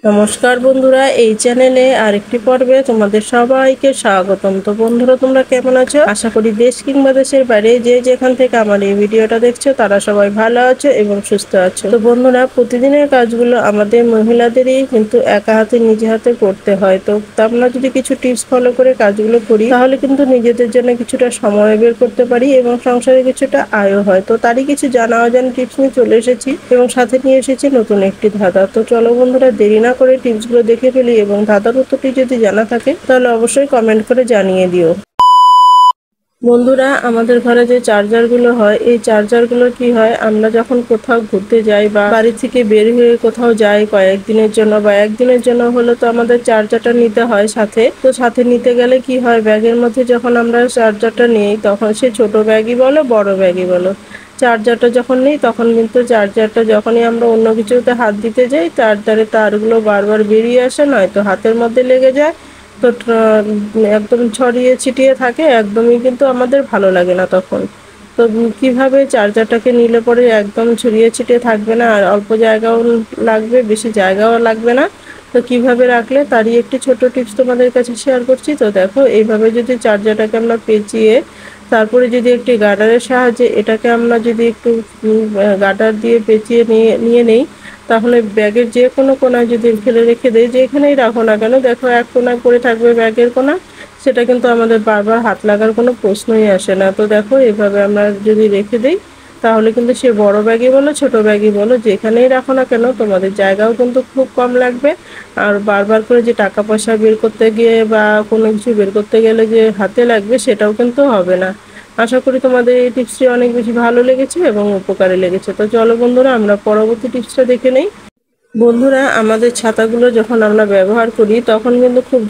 নমস্কার বন্ধুরা, এই চ্যানেলে আরেকটি পর্বে তোমাদের সবাইকে স্বাগতম। তো বন্ধুরা, তোমরা কেমন আছো? আশা করি দেশ কিংবা দেশের বাইরে যে যেখান থেকে আমার এই ভিডিওটা দেখছো তারা সবাই ভালো আছো এবং সুস্থ আছো। তো বন্ধুরা, প্রতিদিনের কাজগুলো আমাদের মহিলাদেরই কিন্তু একা হাতে নিজে হাতে করতে হয়। তো আমরা যদি কিছু টিপস ফলো করে কাজগুলো করি তাহলে কিন্তু নিজেদের জন্য কিছুটা সময় বের করতে পারি এবং সংসারে কিছুটা আয়ও হয়। তো তারই কিছু জানা অজানা টিপস নিয়ে চলে এসেছি এবং সাথে নিয়ে এসেছি নতুন একটি ধাঁধা। তো চলো বন্ধুরা, দেরি না করে টিপসগুলো দেখে ফেলি এবং ধাঁধার উত্তরটি যদি জানা থাকে তাহলে অবশ্যই কমেন্ট করে জানিয়ে দিও। বন্ধুরা, আমাদের ঘরে যে চার্জারগুলো হয়, এই চার্জারগুলো কি হয়, আমরা যখন কোথাও ঘুরতে যাই বা বাড়ি থেকে বের হয়ে কোথাও যাই কয়েকদিনের জন্য বা একদিনের জন্য হলে তো আমাদের চার্জারটা নিতে হয় সাথে। তো সাথে নিতে গেলে কি হয়, ব্যাগের মধ্যে যখন আমরা চার্জারটা নিই তখন সে ছোট ব্যাগই বলো বড় ব্যাগই বলো, চার্জারটা যখন নিই তখন কিন্তু চার্জারটা যখনই আমরা অন্য কিছুতে হাত দিতে যাই চার্জারের তারগুলো বারবার বেরিয়ে আসে, নয়তো হাতের মধ্যে লেগে যায়। তো একদম ছড়িয়ে ছিটিয়ে থাকে, একদমই কিন্তু আমাদের ভালো লাগে না তখন। তো কিভাবে চার্জারটাকে নিলে পরে একদম ছড়িয়ে ছিটিয়ে থাকবে না আর অল্প জায়গাও লাগবে, বেশি জায়গাও লাগবে না, তো কিভাবে রাখলে তারই একটি ছোট টিপস তোমাদের কাছে শেয়ার করছি। তো দেখো, এইভাবে যদি চার্জারটাকে আমরা পেঁচিয়ে তারপরে যদি একটি গার্ডারের সাহায্যে এটাকে আমরা যদি একটু গার্ডার দিয়ে পেঁচিয়ে নিয়ে নেই তাহলে ব্যাগের যে কোনো কোনায় যদি ফেলে রেখে দেয়, যেখানেই রাখো না কেন, দেখো এক কোনায় পড়ে থাকবে ব্যাগের কোনা, সেটা কিন্তু আমাদের বারবার হাত লাগার কোনো প্রশ্নই আসে না। তো দেখো, এইভাবে আমরা যদি রেখে দিই তাহলে কিন্তু সে বড় ব্যাগই বলো ছোট ব্যাগই বলো যেখানেই রাখো না কেন তোমাদের জায়গাও কিন্তু খুব কম লাগবে। আর বারবার করে যে টাকা পয়সা বের করতে গিয়ে বা কোনো কিছু বের করতে গেলে যে হাতে লাগবে সেটাও কিন্তু হবে না। আশা করি তোমাদের এই টিপসটি অনেক বেশি ভালো লেগেছে এবং উপকারে লেগেছে। তো চলো বন্ধুরা, আমরা পরবর্তী টিপসটা দেখে নেই। বন্ধুরা, আমাদের ছাতাগুলো যখন আমরা ব্যবহার করি তখন কিন্তু খুব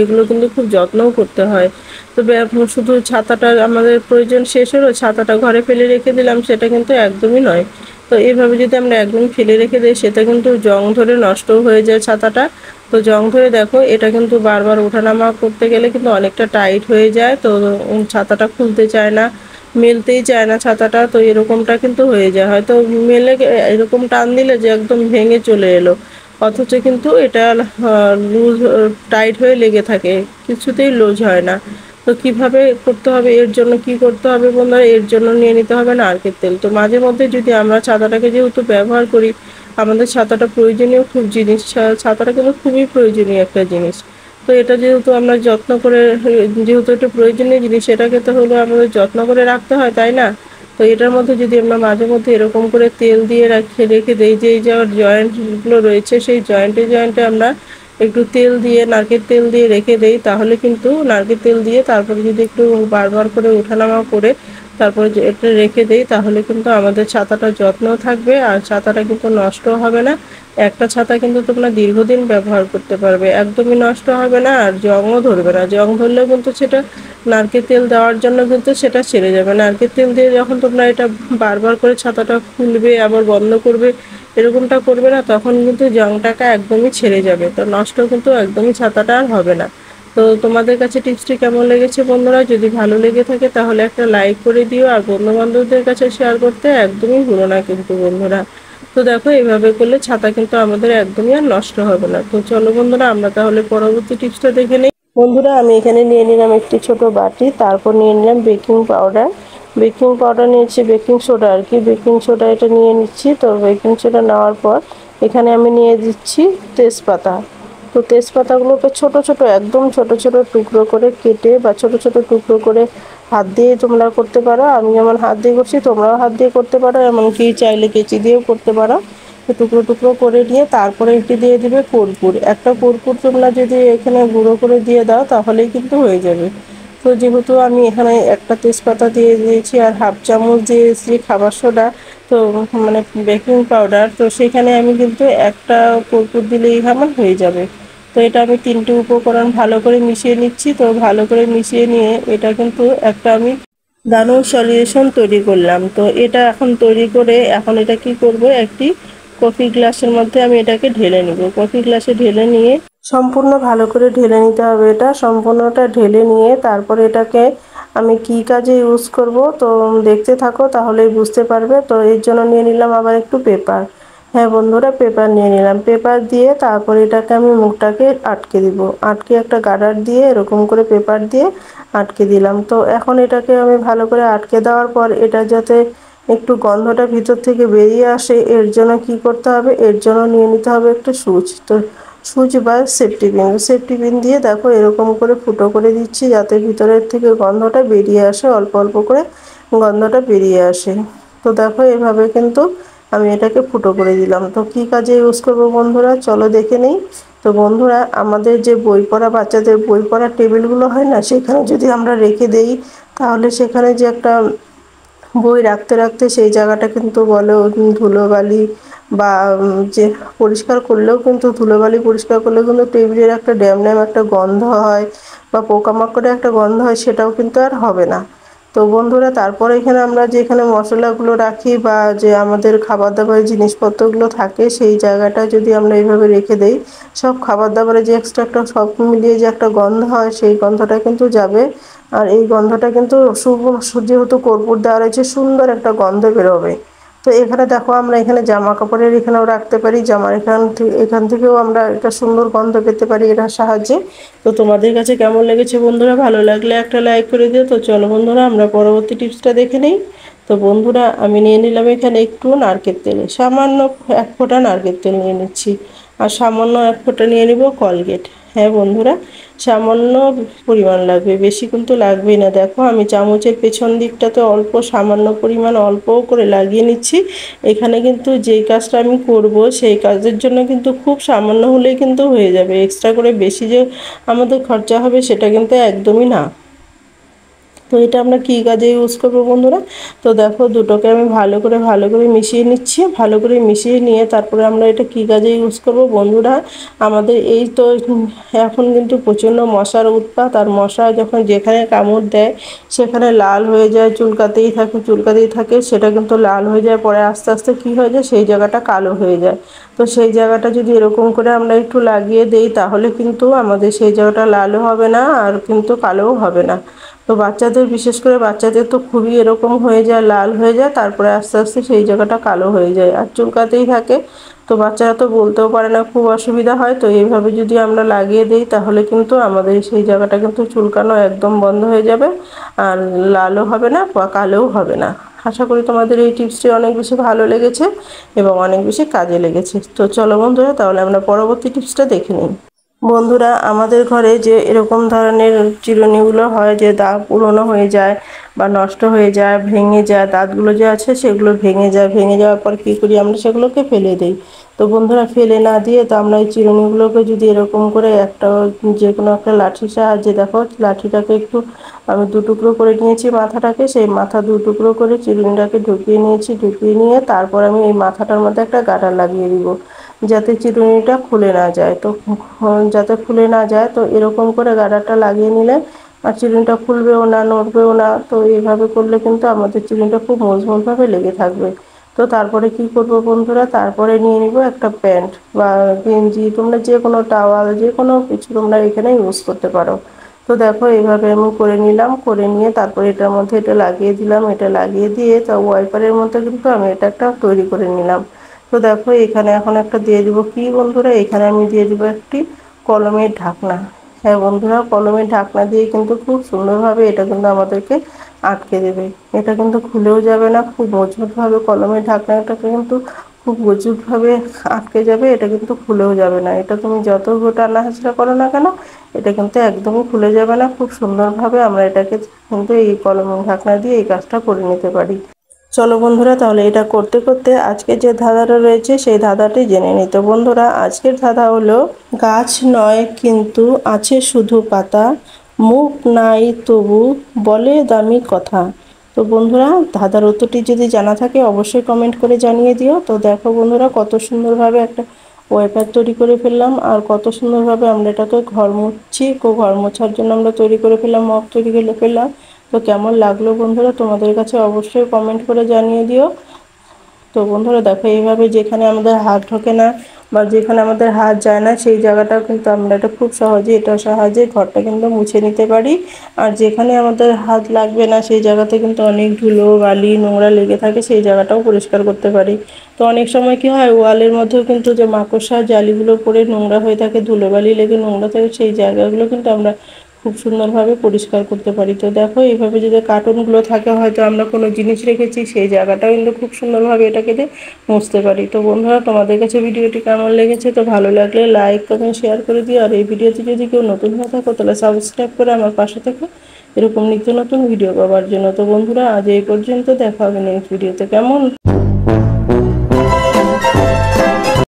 এগুলো কিন্তু খুব যত্নও করতে হয়। তো শুধু ছাতাটা আমাদের প্রয়োজন শেষ হলো ছাতাটা ঘরে ফেলে রেখে দিলাম সেটা কিন্তু একদমই নয়। তো এইভাবে যদি আমরা একদম ফেলে রেখে দিই সেটা কিন্তু জং ধরে নষ্টও হয়ে যায় ছাতাটা। তো জং ধরে দেখো এটা কিন্তু বারবার ওঠানামা করতে গেলে কিন্তু অনেকটা টাইট হয়ে যায়, তো ছাতাটা খুলতে চায় না, মেলতেই চায় না ছাতাটা। তো এরকমটা কিন্তু হয়ে যায়, হয়তো মেলে এরকম টান দিলে যে একদম ভেঙে চলে এলো, অথচ কিন্তু এটা লুজ টাইট হয়ে লেগে থাকে, কিছুতেই লুজ হয় না। তো কিভাবে করতে হবে, এর জন্য কি করতে হবে বন্ধুরা, এর জন্য নিয়ে নিতে হবে নারকেল তেল। তো মাঝে মধ্যে যদি আমরা ছাতাটাকে যেহেতু ব্যবহার করি, আমাদের ছাতাটা প্রয়োজনীয় খুব জিনিস, ছাতাটা কিন্তু খুবই প্রয়োজনীয় একটা জিনিস। তো এটা যেহেতু আমরা যত্ন করে, যেহেতু এটা প্রয়োজনীয় জিনিস সেটাকে তো হলো আমাদের যত্ন করে রাখতে হয়, তাই না? তো এটার মধ্যে যদি আমরা মাঝে মধ্যে এরকম করে তেল দিয়ে রেখে দিই, যে এই যে জয়েন্টগুলো রয়েছে সেই জয়েন্টে আমরা একটু তেল দিয়ে নারকেল তেল দিয়ে রেখে দেই, তাহলে কিন্তু নারকেল তেল দিয়ে তারপরে যদি একটু বারবার করে ওঠানামা করে তারপরে এটা রেখে দেই তাহলে কিন্তু আমাদের ছাতাটা যত্নও থাকবে আর ছাতাটা কিন্তু নষ্টও হবে না। একটা ছাতা কিন্তু তোমরা দীর্ঘদিন ব্যবহার করতে পারবে, একদমই নষ্ট হবে না আর জংও ধরবে না। জং ধরলেও কিন্তু সেটা নারকেল তেল দেওয়ার জন্য কিন্তু সেটা ছেড়ে যাবে। নারকেল তেল দিয়ে যখন তোমরা এটা বারবার করে ছাতাটা খুলবে আবার বন্ধ করবে, এরকমটা করবে না, তখন কিন্তু জংটাকে একদমই ছেড়ে যাবে, তো নষ্ট কিন্তু একদমই ছাতাটা আর হবে না। তো তোমাদের কাছে টিপসটি কেমন লেগেছে বন্ধুরা? যদি ভালো লেগে থাকে তাহলে একটা লাইক করে দিও আর বন্ধু বান্ধবদের কাছে শেয়ার করতে একদমই ভুলো না কিন্তু বন্ধুরা। তো দেখো, এইভাবে করলে ছাতা কিন্তু আমাদের একদমই আর নষ্ট হবে না। তো চলো বন্ধুরা, আমরা তাহলে পরবর্তী টিপসটা দেখে নেই। বন্ধুরা, আমি এখানে নিয়ে নিলাম একটি ছোট বাটি, তারপর নিয়ে নিলাম বেকিং পাউডার। বেকিং পাউডার নিয়েছি, বেকিং সোডা আর কি, বেকিং সোডা এটা নিয়ে নিচ্ছি। তো বেকিং সোডা নেওয়ার পর এখানে আমি নিয়ে দিচ্ছি তেজপাতা। তো তেজপাতাগুলোকে ছোট ছোট, একদম ছোট ছোট টুকরো করে কেটে বা ছোট ছোট টুকরো করে হাত দিয়ে তোমরা করতে পারো, আমি যেমন হাত দিয়ে করছি তোমরাও হাত দিয়ে করতে পারো, এমনকি চাইলে কেচি দিয়েও করতে পারো। টুকরো টুকরো করে নিয়ে তারপরে এটি দিয়ে দিবে কর্পূর। একটা কর্পূর তোমরা যদি এখানে গুঁড়ো করে দিয়ে দাও তাহলেই কিন্তু হয়ে যাবে। তো যেহেতু আমি এখানে একটা তেজপাতা দিয়ে দিয়েছি আর হাফ চামচ দিয়েছি খাবার সোডা, তো মানে বেকিং পাউডার, তো সেখানে আমি কিন্তু একটা কর্পূর দিলেই আমার হয়ে যাবে। তো এটা আমি তিনটে উপকরণ ভালো করে মিশিয়ে নিচ্ছি। তো ভালো করে মিশিয়ে নিয়ে এটা কিন্তু একটা আমি দারুণ সলিউশন তৈরি করলাম। তো এটা এখন তৈরি করে এখন এটা কি করব, একটি কফি গ্লাসের মধ্যে আমি এটাকে ঢেলে নিব। কফি গ্লাসে ঢেলে নিয়ে সম্পূর্ণ ভালো করে ঢেলে নিতে হবে, এটা সম্পূর্ণটা ঢেলে নিয়ে তারপরে এটাকে আমি কি কাজে ইউজ করব তো দেখতে থাকো তাহলেই বুঝতে পারবে। তো এর জন্য নিয়ে নিলাম আবার একটু পেপার। হ্যাঁ বন্ধুরা, পেপার নিয়ে নিলাম। পেপার দিয়ে তারপরে এটাকে আমি মুখটাকে আটকে দিব। আটকে একটা গার্ডার দিয়ে এরকম করে পেপার দিয়ে আটকে দিলাম। তো এখন এটাকে আমি ভালো করে আটকে দেওয়ার পর এটা যাতে একটু গন্ধটা ভিতর থেকে বেরিয়ে আসে, এর জন্য কি করতে হবে, এর জন্য নিয়ে নিতে হবে একটা সুচ। তো সুচ বা সেফটি পিন দিয়ে দেখো এরকম করে ফুটো করে দিচ্ছি যাতে ভিতরের থেকে গন্ধটা বেরিয়ে আসে, অল্প অল্প করে গন্ধটা বেরিয়ে আসে। তো দেখো এভাবে কিন্তু আমি এটাকে ফুটো করে দিলাম। তো কি কাজে ইউজ করবো বন্ধুরা, চলো দেখে নেই। তো বন্ধুরা, আমাদের যে বই পড়া, বাচ্চাদের বই পড়ার টেবিলগুলো হয় না, সেখানে যদি আমরা রেখে দেই তাহলে সেখানে যে একটা বই রাখতে রাখতে সেই জায়গাটা কিন্তু বলো ধুলোবালি বা যে পরিষ্কার করলেও কিন্তু ধুলোবালি পরিষ্কার করলেও কিন্তু টেবিলের একটা ড্যাম ড্যাম একটা গন্ধ হয় বা পোকামাকড়ের একটা গন্ধ হয়, সেটাও কিন্তু আর হবে না। তো বন্ধুরা, তারপরে এখানে আমরা যেখানে মশলাগুলো রাখি বা যে আমাদের খাবার দাবারের জিনিসপত্রগুলো থাকে সেই জায়গাটা যদি আমরা এইভাবে রেখে দেই, সব খাবার দাবারে যে এক্সট্রা একটা সব মিলিয়ে যে একটা গন্ধ হয় সেই গন্ধটা কিন্তু যাবে। আর এই গন্ধটা কিন্তু যেহেতু কর্পূর দেওয়া রয়েছে, সুন্দর একটা গন্ধ বেরোবে। তো এখানে দেখো আমরা এখানে জামা কাপড়ের এখানেও রাখতে পারি, জামার এখান থেকেও আমরা একটা সুন্দর গন্ধ পেতে পারি এটার সাহায্যে। তো তোমাদের কাছে কেমন লেগেছে বন্ধুরা, ভালো লাগলে একটা লাইক করে দিও। তো চলো বন্ধুরা, আমরা পরবর্তী টিপসটা দেখে নিই। তো বন্ধুরা, আমি নিয়ে নিলাম এখানে একটু নারকেল তেল, সামান্য 1 ফোঁটা নারকেল তেল নিয়ে নিচ্ছি। আর সামান্য 1 ফোঁটা নিয়ে নিব কলগেট। হ্যাঁ বন্ধুরা, সামান্য পরিমাণ লাগবে, বেশি কিন্তু লাগবেই না। দেখো আমি চামচের পেছন দিকটাতে অল্প সামান্য পরিমাণ অল্প করে লাগিয়ে নিচ্ছি। এখানে কিন্তু যেই কাজটা আমি করব সেই কাজের জন্য কিন্তু খুব সামান্য হলেই কিন্তু হয়ে যাবে, এক্সট্রা করে বেশি যে আমাদের খরচা হবে সেটা কিন্তু একদমই না। তো এটা আমরা কী কাজে ইউজ করবো বন্ধুরা, তো দেখো দুটোকে আমি ভালো করে মিশিয়ে নিচ্ছি। ভালো করে মিশিয়ে নিয়ে তারপরে আমরা এটা কী কাজে ইউজ করবো বন্ধুরা, আমাদের এই তো এখন কিন্তু প্রচণ্ড মশার উৎপাত। আর মশা যখন যেখানে কামড় দেয় সেখানে লাল হয়ে যায়, চুলকাতেই থাকে, সেটা কিন্তু লাল হয়ে যায়, পরে আস্তে আস্তে কী হয়ে যায়, সেই জায়গাটা কালো হয়ে যায়। তো সেই জায়গাটা যদি এরকম করে আমরা একটু লাগিয়ে দেই তাহলে কিন্তু আমাদের সেই জায়গাটা লালও হবে না আর কিন্তু কালোও হবে না। তো বাচ্চাদের, বিশেষ করে বাচ্চাদের তো খুবই এরকম হয়ে যায়, লাল হয়ে যায়, তারপরে আস্তে আস্তে সেই জায়গাটা কালো হয়ে যায় আর চুলকাতেই থাকে। তো বাচ্চারা তো বলতেও পারে না, খুব অসুবিধা হয়। তো এইভাবে যদি আমরা লাগিয়ে দিই তাহলে কিন্তু আমাদের সেই জায়গাটা কিন্তু চুলকানো একদম বন্ধ হয়ে যাবে আর লালও হবে না বা কালোও হবে না। আশা করি তোমাদের এই টিপসটি অনেক বেশি ভালো লেগেছে এবং অনেক বেশি কাজে লেগেছে। তো চলো বন্ধুরা, তাহলে আমরা পরবর্তী টিপসটা দেখে নিই। বন্ধুরা, আমাদের ঘরে যে এরকম ধরনের চিরুনিগুলো হয় যে দাগ পুরনো হয়ে যায় বা নষ্ট হয়ে যায়, ভেঙে যায়, দাঁতগুলো যে আছে সেগুলো ভেঙে যায়, ভেঙে যাওয়ার পর কী করি, আমরা সেগুলোকে ফেলে দিই। তো বন্ধুরা, ফেলে না দিয়ে তো আমরা এই চিরুনিগুলোকে যদি এরকম করে একটা যে কোনো একটা লাঠির সাহায্যে, দেখো লাঠিটাকে একটু আমি 2 টুকরো করে নিয়েছি মাথাটাকে, সেই মাথা 2 টুকরো করে চিরুনিটাকে ঢুকিয়ে নিয়েছি। ঢুকিয়ে নিয়ে তারপর আমি এই মাথাটার মধ্যে একটা গার্ডার লাগিয়ে দিব যাতে চিরুনিটা খুলে না যায়। তো যাতে খুলে না যায়, তো এরকম করে গার্ডারটা লাগিয়ে নিলে আর চিরুনিটা খুলবেও না, নড়বেও না। তো এইভাবে করলে কিন্তু আমাদের চিরুনিটা খুব মজবুতভাবে লেগে থাকবে। তো তারপরে কি করব বন্ধুরা, তারপরে নিয়ে নিব একটা প্যান্ট বা গেঞ্জি, তোমরা যে কোনো টাওয়াল, যে কোনো কিছু তোমরা এখানে ইউজ করতে পারো। তো দেখো এইভাবে আমি করে নিলাম, করে নিয়ে তারপরে এটার মধ্যে এটা লাগিয়ে দিলাম। এটা লাগিয়ে দিয়ে তো ওয়াইপারের মধ্যে কিন্তু আমি এটা একটা তৈরি করে নিলাম। তো দেখো এখানে এখন একটা দিয়ে দিব কি বন্ধুরা, এখানে আমি দিয়ে দিব একটি কলমের ঢাকনা। হ্যাঁ বন্ধুরা, কলমের ঢাকনা দিয়ে কিন্তু খুব সুন্দরভাবে এটা কিন্তু আমাদেরকে আটকে দেবে। এটা কিন্তু খুলেও যাবে না, খুব মজবুতভাবে কলমের ঢাকনাটাকে কিন্তু খুব মজবুতভাবে আটকে যাবে, এটা কিন্তু খুলেও যাবে না। এটা তুমি যত টানা হাঁচড়া করো না কেন, এটা কিন্তু একদমই খুলে যাবে না। খুব সুন্দরভাবে আমরা এটাকে কিন্তু এই কলমের ঢাকনা দিয়ে এই কাজটা করে নিতে পারি। চলো বন্ধুরা, তাহলে এটা করতে করতে আজকে যে ধাঁধাটা রয়েছে সেই ধাঁধাটি জেনে নিতে। বন্ধুরা, আজকের ধাঁধা হলো, গাছ নয় কিন্তু আছে শুধু পাতা, মুখ নাই তবু বলে দামি কথা। তো বন্ধুরা, ধাঁধার উত্তরটি যদি জানা থাকে অবশ্যই কমেন্ট করে জানিয়ে দিও। তো দেখো বন্ধুরা, কত সুন্দরভাবে একটা ওয়েপার তৈরি করে ফেললাম আর কত সুন্দরভাবে আমরা এটাকে ঘর মুছছি, ঘর মোছার জন্য আমরা তৈরি করে ফেললাম, মগ তৈরি করে ফেললাম। তো কেমন লাগলো বন্ধুরা, তোমাদের কাছে অবশ্যই কমেন্ট করে জানিয়ে দিও। তো বন্ধুরা দেখো, এইভাবে যেখানে আমাদের হাত ঢোকে না বা যেখানে আমাদের হাত যায় না সেই জায়গাটাও কিন্তু আমরা এটা খুব সহজে ঘরটা কিন্তু মুছে নিতে পারি। আর যেখানে আমাদের হাত লাগবে না সেই জায়গাতে কিন্তু অনেক ধুলো বালি নোংরা লেগে থাকে, সেই জায়গাটাও পরিষ্কার করতে পারি। তো অনেক সময় কি হয়, ওয়ালের মধ্যেও কিন্তু যে মাকড়সার জালিগুলো পড়ে নোংরা হয়ে থাকে, ধুলোবালি লেগে নোংরা থাকে, সেই জায়গাগুলো কিন্তু আমরা খুব সুন্দরভাবে পরিষ্কার করতে পারি। তো দেখো এইভাবে যদি কার্টুনগুলো থাকে, হয়তো আমরা কোনো জিনিস রেখেছি সেই জায়গাটাও কিন্তু খুব সুন্দরভাবে এটাকে দিয়ে মুছতে পারি। তো বন্ধুরা, তোমাদের কাছে ভিডিওটি কেমন লেগেছে? তো ভালো লাগলে লাইক কমেন্ট শেয়ার করে দিও। আর এই ভিডিওতে যদি কেউ নতুন হয়ে থাকো তাহলে সাবস্ক্রাইব করে আমার পাশে থেকো এরকম নিত্য নতুন ভিডিও পাওয়ার জন্য। তো বন্ধুরা, আজ এই পর্যন্ত, দেখা হবে নেক্সট ভিডিওতে। কেমন?